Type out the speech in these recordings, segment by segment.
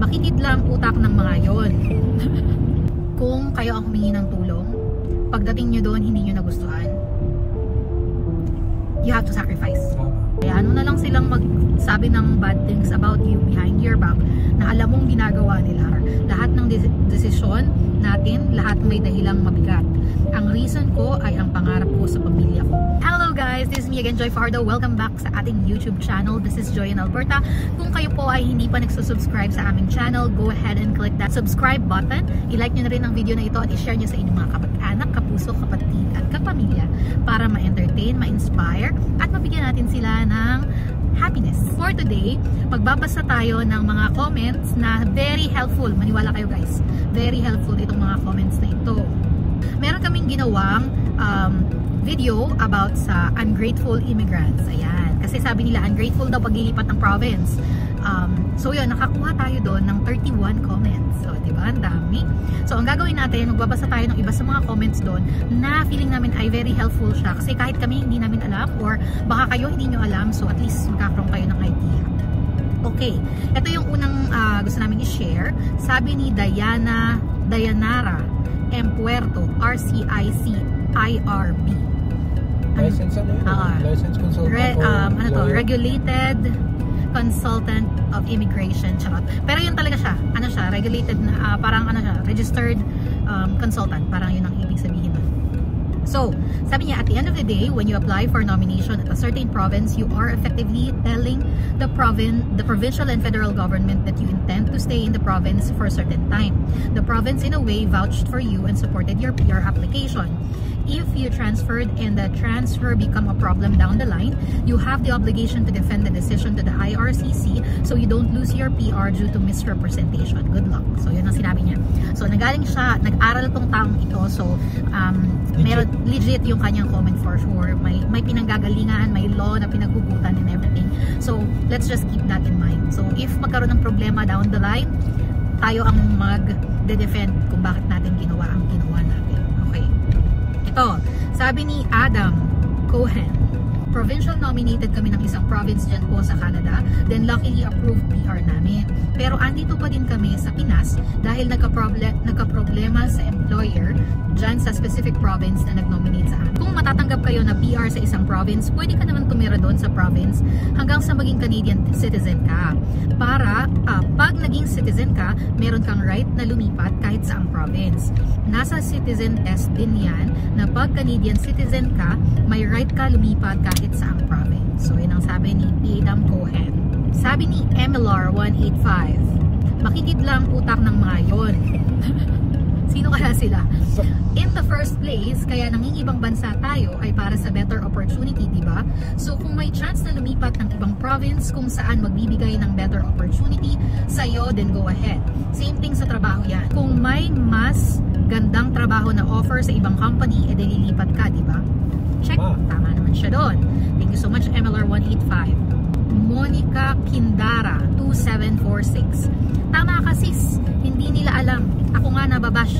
Makitid lang utak ng mga yon. Kung kayo ang humingi ng tulong, pagdating nyo doon hindi nyo nagustuhan, you have to sacrifice. Kaya ano na lang silang magsabi ng bad things about you behind your back na alam mong ginagawa nila. Lahat ng desisyon natin, lahat may dahilang mabigat. Ang reason ko ay ang pangarap ko sa pamilya ko. Hello guys, this is me again, Joy Fajardo. Welcome back sa ating YouTube channel. This is Joy in Alberta. Kung kayo po ay hindi pa nagsusubscribe sa aming channel, go ahead and click that subscribe button. I-like nyo na rin ang video na ito at i-share nyo sa inyong mga kapag-anak, kapuso, kapatid at kapamilya para ma-entertain, ma-inspire at mabigyan natin sila ng happiness. For today, magbabasa tayo ng mga comments na very helpful. Maniwala kayo guys, very helpful itong mga comments na ito. Meron kaming ginawang video about sa ungrateful immigrants. Ayan. Kasi sabi nila, ungrateful daw paglilipat ng province. So yun, nakakuha tayo doon ng 31 comments. So, diba? Ang dami. So, ang gagawin natin, magbabasa tayo ng iba sa mga comments doon na feeling namin ay very helpful siya. Kasi kahit kami hindi namin alam or baka kayo hindi nyo alam, so at least magkakaroon kayo ng idea. Okay. Ito yung unang gusto namin i-share. Sabi ni Dayanara M. Puerto, RCIC-IRB. License ano yun? License consultant? Regulated Consultant of Immigration. Charot. Pero yun talaga siya. Ano siya? Regulated na, parang ano siya? Registered consultant. Parang yun ang ibig sabihin nun. So, sabi niya, at the end of the day, when you apply for nomination at a certain province, you are effectively telling the provincial and federal government that you intend to stay in the province for a certain time. The province, in a way, vouched for you and supported your PR application. If you transferred and the transfer become a problem down the line, you have the obligation to defend the decision to the IRCC so you don't lose your PR due to misrepresentation. Good luck. So, yun ang sinabi niya. So, nagaling siya, nag-aral tong taong ito. So, meron legit yung kanyang comment for sure. May pinanggagalingan, may law na pinaghugutan and everything. So, let's just keep that in mind. So, if magkaroon ng problema down the line, tayo ang mag-defend kung bakit natin ginawa ang ginawa natin. Okay. Ito, sabi ni Adam Cohen, provincial nominated kami ng isang province dyan po sa Canada, then luckily approved PR namin. Pero andito pa din kami sa Pinas dahil nagka-problema sa employer dyan sa specific province na nag-nominate sa amin. Kung matatanggap kayo na PR sa isang province, pwede ka naman tumira doon sa province hanggang sa maging Canadian citizen ka. Para pag naging citizen ka, meron kang right na lumipat kahit saang province. Nasa citizen test din yan na pag Canadian citizen ka, may right ka lumipat kahit saang province. So yun ang sabi ni Adam Cohen. Sabi ni MLR185, makitid lang utak ng mga yon. Sino kaya sila? In the first place, kaya nangingibang bansa tayo ay para sa better opportunity, diba? So kung may chance na lumipat ng ibang province kung saan magbibigay ng better opportunity sa'yo, then go ahead. Same thing sa trabaho yan. Kung may mas gandang trabaho na offer sa ibang company, edi lilipat ka, diba? Check. Tama naman siya doon. Thank you so much, MLR185. Monica Kindara 2746. Tama ka sis, hindi nila alam. Ako nga nababash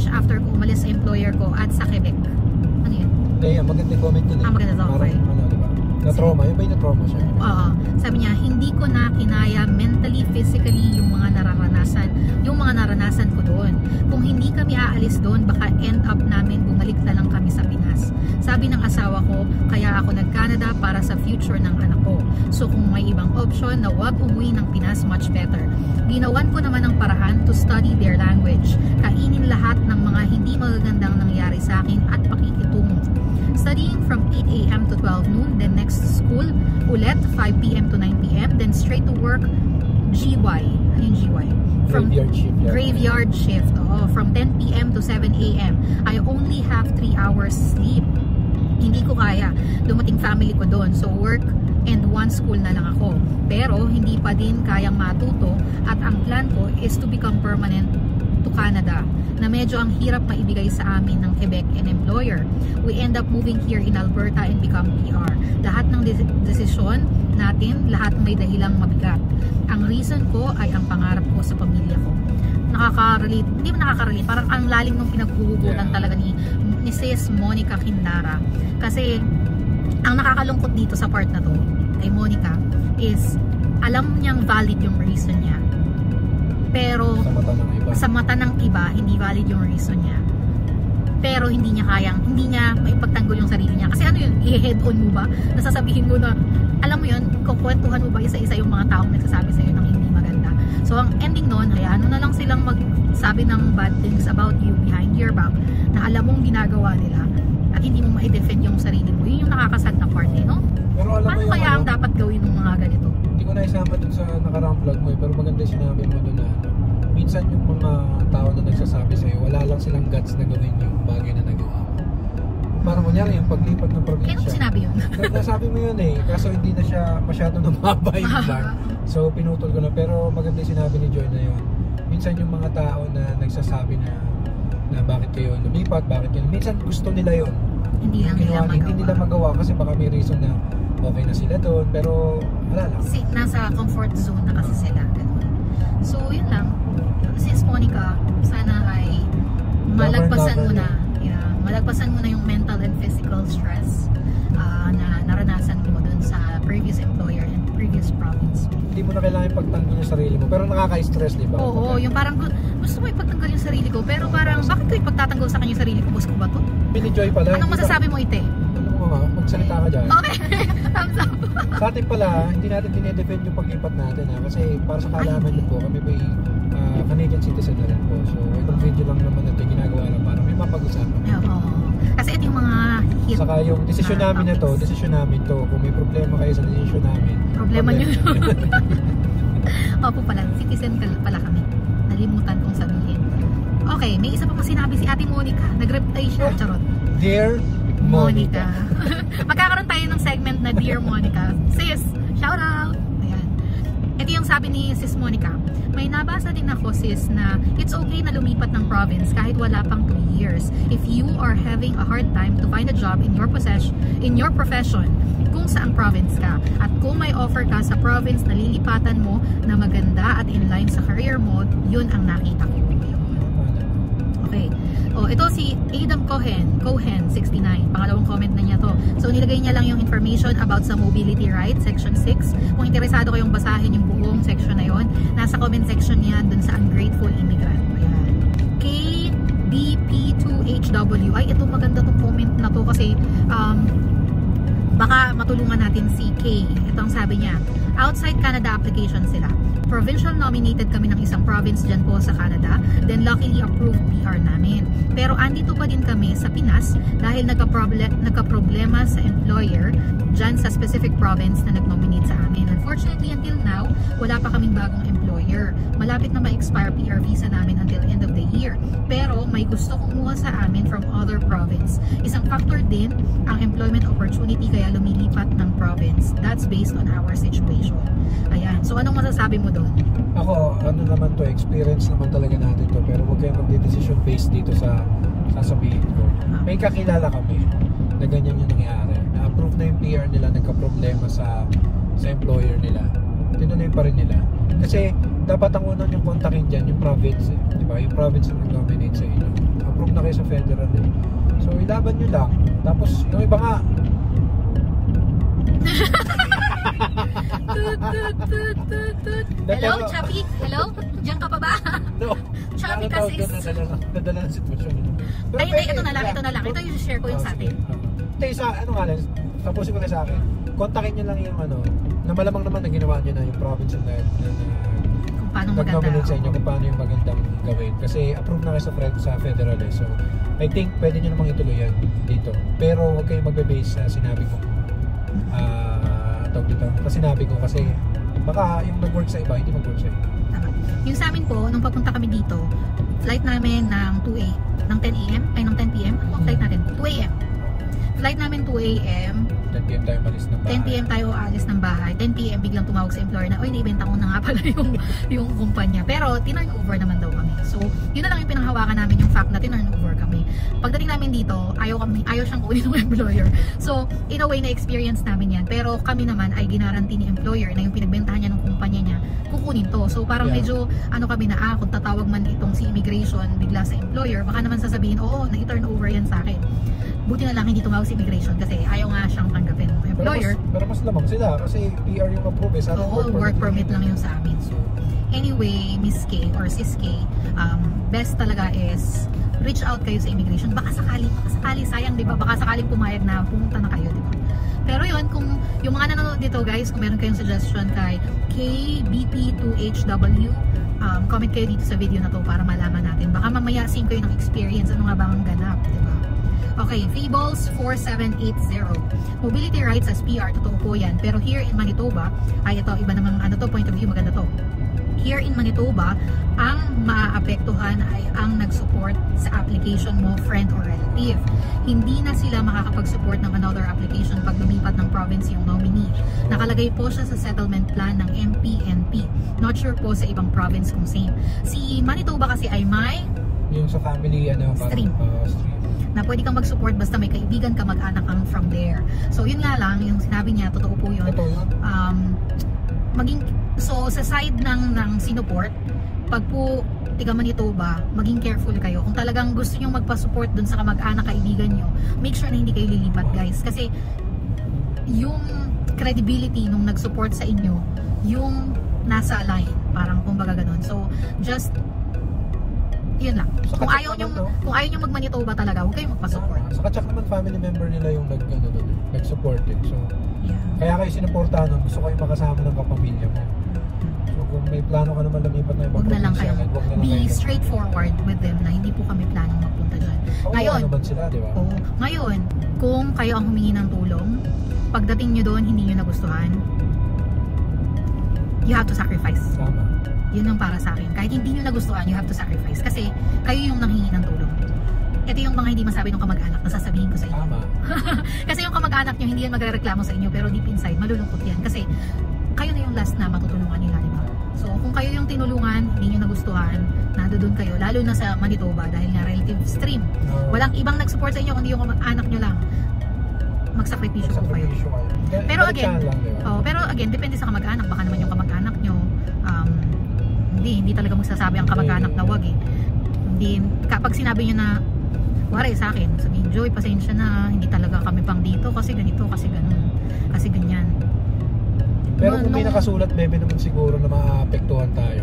after ko umalis sa employer ko at sa Quebec. Ano yun? Hindi, maganda comment yun. Maganda daw, okay. Diba? Na-trauma, yun ba yung na-trauma siya? Oo. Sabi niya, hindi ko na kinaya mentally, physically yung mga naranasan ko doon. Kung hindi kami aalis doon, baka end up namin bumalik na lang kami sa Pinas. Sabi ng asawa ko, kaya ako nag-Canada para sa future ng anak ko. So kung may ibang option na wag umuwi ng Pinas, much better. Ginawan ko naman ng paraan to study their language. Kainin lahat ng mga hindi magagandang nangyari sa akin at pakikitungo. Studying from 8 AM to 12 noon, then next school, ulit 5 PM to 9 PM, then straight to work, GY. Ano yung GY? Graveyard shift. From 10 PM to 7 AM. I only have 3 hours sleep. Hindi ko kaya. Dumating family ko doon. So work and one school na lang ako. Pero hindi pa din kayang matuto at ang plan ko is to become permanent to Canada na medyo ang hirap maibigay sa amin ng Quebec and employer. We end up moving here in Alberta and become PR. Lahat ng desisyon natin, lahat may dahilang mabigat. Ang reason ko ay ang pangarap ko sa pamilya ko. Nakaka-relate, hindi mo nakaka-relate, parang ang lalim ng pinaghuhugutan talaga ni Sis Monica Kindara. Kasi ang nakakalungkot dito sa part na to kay Monica is alam niyang valid yung reason niya. Sa mata ng iba, hindi valid yung reason niya. Pero hindi niya maipagtanggol yung sarili niya. Kasi ano yun, i-head on mo ba? Nasasabihin mo na, alam mo yun, kukwentuhan mo ba isa-isa yung mga taong nagsasabi sa'yo ng hindi maganda. So ang ending nun, hayaan mo na lang silang magsabi ng bad things about you behind your back na alam mong ginagawa nila at hindi mo ma-defend yung sarili mo. Yun yung nakakasad na part no? Pero alam paano mo kaya ang dapat gawin ng mga ganito? Hindi ko na isama dun sa nakaraang vlog mo pero maganda yung sinabi mo dun na minsan yung mga tao na nagsasabi sa'yo, wala lang silang guts na gawin yung bagay na nagawa mo. Parang kunyari yung paglipat ng probinsya. Kaya kung sinabi yun? Nasabi mo yun kaso hindi na siya masyado namaba yung plan. So pinutol ko na, pero maganda yung sinabi ni Joy na yun. Minsan yung mga tao na nagsasabi na bakit kayo lumipat, minsan gusto nila yun. Hindi nila magawa kasi baka may reason na okay na sila doon, pero wala lang. Nasa comfort zone na kasi sila. So yun lang. Sis Monica, sana ay malagpasan mo na yung mental and physical stress na naranasan mo dun sa previous employer and previous province. Hindi mo na kailangan ipagtanggol yung sarili mo, pero nakaka-stress, di ba? Oo, yung parang gusto mo ipagtanggol yung sarili ko, pero parang bakit ko ipagtatanggol sa kanya yung sarili ko? Boss ko ba to? Joy pala. Anong masasabi mo, Ite? Ano mo nga, magsalita ka dyan. Okay, thumbs up. Sa atin pala, hindi natin dinedefend yung paglipat natin kasi para sa kaalaman nyo po, kami may Canadian citizen na rin po. So, itong video lang naman natin ginagawa lang para may mapag-usapan. Oo. Kasi ito yung mga hit. Saka yung desisyon namin na to, desisyon namin to. Kung may problema kayo sa desisyon namin, problema nyo. Opo pala, citizen pala kami. Nalimutan kong sabihin. Okay, may isa pa sinabi si Ate Monica. Nag-reply siya. Charot. Dear Monica. Magkakaroon tayo ng segment na Dear Monica. Sis, shout out! Ayan. Ito yung sabi ni Sis Monica. May nabasa din ako, sis, na it's okay na lumipat ng province kahit wala pang 2 years. If you are having a hard time to find a job in your profession, kung saang province ka, at kung may offer ka sa province na lilipatan mo na maganda at in line sa career mo, yun ang nakita ko. Okay. Ito si Adam Cohen 69. Pangalawang comment na niya to. So nilagay niya lang yung information about sa mobility rights, section 6. Kung interesado kayong basahin yung buong section na yon, nasa comment section niya dun sa ungrateful immigrant. Ayan. KBP2HW. Ay, ito maganda tong comment na to kasi baka matulungan natin si K. Ito ang sabi niya. Outside Canada application sila. Provincial nominated kami ng isang province dyan po sa Canada. Then luckily approved PR namin. Pero andito pa din kami sa Pinas dahil nagka-problema sa employer dyan sa specific province na nag-nominate sa amin. Unfortunately, until now, wala pa kaming bagong employer. Malapit na ma-expire PR visa namin until end of the year. Pero may gusto kumuha sa amin from other province. Isang factor din ang employment opportunity kaya lumilipat ng province. That's based on our situation. Ayan. So anong masasabi mo doon? Ako, ano naman to, experience naman talaga natin to, pero huwag kayo mag-decision based dito sa sasabihin ko. May kakilala kami na ganyan yung nangyari. Na-approve na yung PR nila, nagka-problema sa employer nila. Tinuloy pa rin nila. Kasi dapat ang unang yung kontakin dyan, yung province diba? Yung province na nag-nominate sa inyo. Approve na kayo sa federal So ilaban nyo lang. Tapos yung iba nga Hello, Chappy? Hello? Diyan ka pa ba? No. Chappy kasi nadala ng sitwasyon. Ay, ito na lang. Ito yung share ko yung sa atin. Ito isa, ano nga lang, tapusin ko na sa akin. Kontakin nyo lang yung na malamang naman na ginawa nyo na yung province na kung paano maganda sa inyo, kung paano yung magandang gawin. Kasi approve na kayo sa federal So, I think pwede nyo namang ituloy yan dito. Pero huwag kayong magbe-base sa sinabi ko. Dito. Kasi sinabi ko kasi baka yung nag-work sa iba, hindi mag-work sa iba. Tama. Yung sa amin po, nung papunta kami dito, flight namin ng 2 AM, ng 10 AM, ay ng 10 PM, ano flight natin? 2 AM. Flight namin 2 AM. 10 PM tayo alis ng bahay. 10 PM tayo alis ng bahay. 10 PM biglang tumawag sa employer na, oy, naibenta ko na nga pala yung kumpanya. Pero tinurn over naman daw kami. So, yun na lang yung pinanghawakan namin, yung fact na tinurn over kami. Pagdating namin dito, ayaw siyang kunin ng employer. So, in a way na experience namin yan. Pero kami naman ay ginaranti ni employer na yung pinagbentahan niya ng kumpanya niya, kukunin to. So, parang medyo, kami na, kung tatawag man itong si immigration bigla sa employer, baka naman sasabihin, oo, na-turn over yan sa akin. Buti na lang hindi tumawag si immigration kasi ayaw nga siyang tanggapin ng employer. Pero mas lamang sila kasi PR yung approve work permit lang yung sa amin. So, Anyway, Miss K or Sis K, best talaga is reach out kayo sa immigration. Baka sakali, sayang, di ba? Baka sakaling pumayag na pumunta na kayo, di ba? Pero yun, kung yung mga nanonood dito guys, kung meron kayong suggestion kay KBP2HW, comment kayo dito sa video na to para malaman natin. Baka mamaya sing kayo ng experience, ano nga ba ang ganap, di ba? Okay, Fables4780. Mobility rights as PR, totoo po yan. Pero here in Manitoba, ay ito, iba namang ano to, point of view, maganda to. Here in Manitoba, ang maaapektuhan ay ang nag-support sa application mo, friend or relative. Hindi na sila makakapag-support ng another application pag lumipat ng province yung nominee. Nakalagay po siya sa settlement plan ng MPNP. Not sure po sa ibang province kung same. Si Manitoba kasi ay may yung sa family stream. Na pwede kang mag-support basta may kaibigan ka, mag-anak kang from there. So yun nga lang, yung sinabi niya, totoo po yun. So sa side ng sinuport, pag po tiga Manitoba, maging careful kayo. Kung talagang gusto nyo magpa-support dun sa kamag-anak, kaibigan nyo, make sure na hindi kayo lilipat guys. Kasi yung credibility nung nag-support sa inyo, yung nasa line, parang kumbaga ganun. So just yun lang. Kung ayaw nyo mag-Manitoba talaga, huwag kayong magpa-support. Sa katsak naman family member nila yung nag-support eh. So yeah. Kaya kayo sinuportahan nun, gusto kayo makasama ng kapamilya mo. So kung may plano ka naman lumipat na ibang probinsya, be straightforward with them na hindi po kami planong magpunta dyan. Ngayon, naman sila, di ba? Ngayon, kung kayo ang humingi ng tulong, pagdating nyo doon, hindi nyo nagustuhan, you have to sacrifice. Tama. Yun ang para sa akin. Kahit hindi nyo nagustuhan, you have to sacrifice. Kasi kayo yung nanghingi ng tulong. Ito yung mga hindi masabi ng kamag-anak na sasabihin ko sa inyo. Tama. Kasi yung kamag-anak nyo, hindi yan magrereklamo sa inyo, pero deep inside, malulungkot yan. Kasi kayo na yung last na matutulungan nila, di ba? So, kung kayo yung tinulungan, hindi nyo nagustuhan, nandoon kayo, lalo na sa Manitoba, dahil nga relative stream. Walang ibang nag-support sa inyo, kundi yung kamag-anak nyo lang. Magsakripisyo po kayo. Pero again, depende sa kamag-anak. Baka naman yung kamag-anak nyo, hindi talaga magsasabi ang kamag-anak na wag eh. Hindi, kapag sinabi nyo na, wari sa akin, sabihin, Joy, pasensya na, hindi talaga kami pang dito kasi ganito, kasi ganun, kasi ganyan. Pero kung may nakasulat, bebe naman siguro na maapektuhan tayo.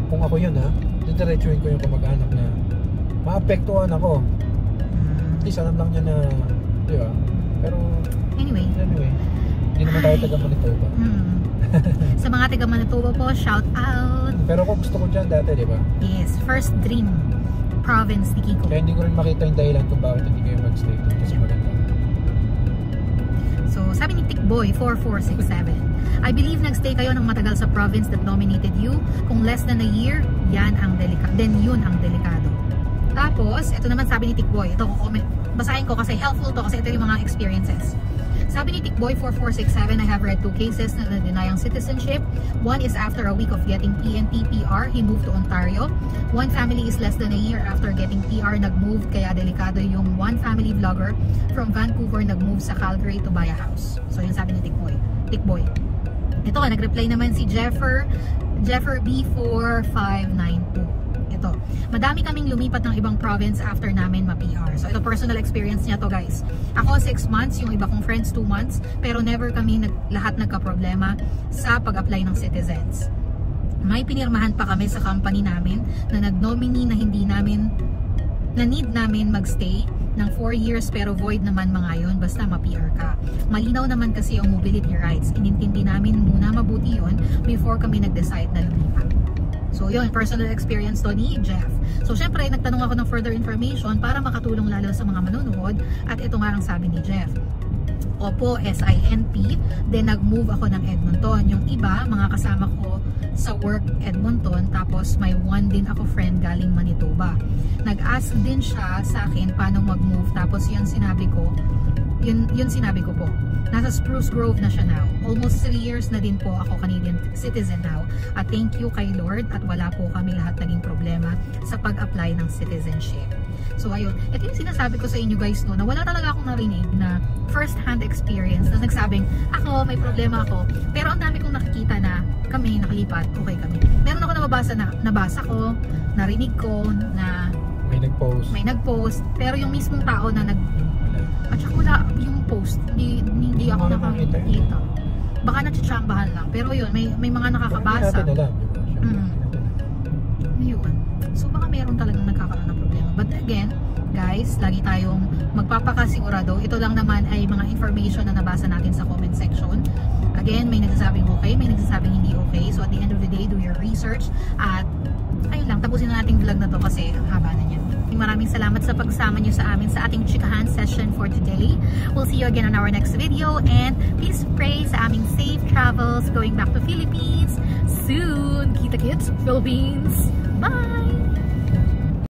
Kung ako yun didiretsuhin ko yung kamag-anak na maapektuhan ako. At least alam lang niya na, di ba? Pero, anyway, hindi naman tayo taga Manitoba. Sa mga taga Manitoba po, shout out. Pero kung gusto ko dyan dati, di ba? Yes, first dream province ni Kiko. Kaya hindi ko rin makita yung dahilan kung bakit hindi kayo mag-stay doon kasi maganda. So, sabi ni Tickboy 4467, I believe nagstay kayo ng matagal sa province that nominated you. Kung less than a year, yun ang delikado. Tapos, ito naman sabi ni Tickboy, ito basahin ko kasi helpful to kasi ito yung mga experiences. Sabi ni Tickboy 4467, I have read 2 cases na na-deny ang citizenship. One is after a week of getting PNP PR, he moved to Ontario. One family is less than a year after getting PR, nag-move, kaya delikado yung one family vlogger from Vancouver nag-move sa Calgary to buy a house. So yun sabi ni Tickboy. Ito, nag-reply naman si Jeffer B4592. Ito, madami kaming lumipat ng ibang province after namin ma-PR. So ito, personal experience niya to guys. Ako 6 months, yung iba kong friends 2 months, pero never kami lahat nagka-problema sa pag-apply ng citizens. May pinirmahan pa kami sa company namin na nag-nominee na need namin magstay ng 4 years pero void naman mga yon basta ma-PR ka. Malinaw naman kasi yung mobility rights. Inintindi namin muna mabuti yon before kami nag-decide na lumipat. So yun, personal experience to ni Jeff. So syempre, nagtanong ako ng further information para makatulong lalo sa mga manonood. At ito nga ang sabi ni Jeff. Opo, SINP. Then nag-move ako ng Edmonton. Yung iba, mga kasama ko sa work Edmonton. Tapos may one din ako friend galing Manitoba. Nag-ask din siya sa akin paano mag-move. Tapos yun sinabi ko po. Nasa Spruce Grove na siya now. Almost 3 years na din po ako Canadian citizen now. At thank you kay Lord at wala po kami lahat naging problema sa pag-apply ng citizenship. So ayun, ito yung sinasabi ko sa inyo guys no, na wala talaga akong narinig na first hand experience na nagsabing ako, may problema ako. Pero ang dami kong nakikita na kami nakalipat, okay kami. Meron ako nabasa ko, narinig ko na may nag-post, pero yung mismong tao na at saka wala yung post, hindi ako nakakita. baka natsyambahan lang. Pero yun, may mga nakakabasa. Hindi natin alam, di ba? Yun. So baka meron talagang nagkakaroon ng problema. But again, guys, lagi tayong magpapakasigurado. Ito lang naman ay mga information na nabasa natin sa comment section. Again, may nagsasabing okay, may nagsasabing hindi okay. So at the end of the day, do your research. At ayun lang, tapusin na nating vlog na to kasi ang haba na niya. Maraming salamat sa pagsama nyo sa amin sa ating chikahan session for today. We'll see you again on our next video, and please pray sa aming safe travels going back to Philippines soon. Kita-kits, Philippines! Bye!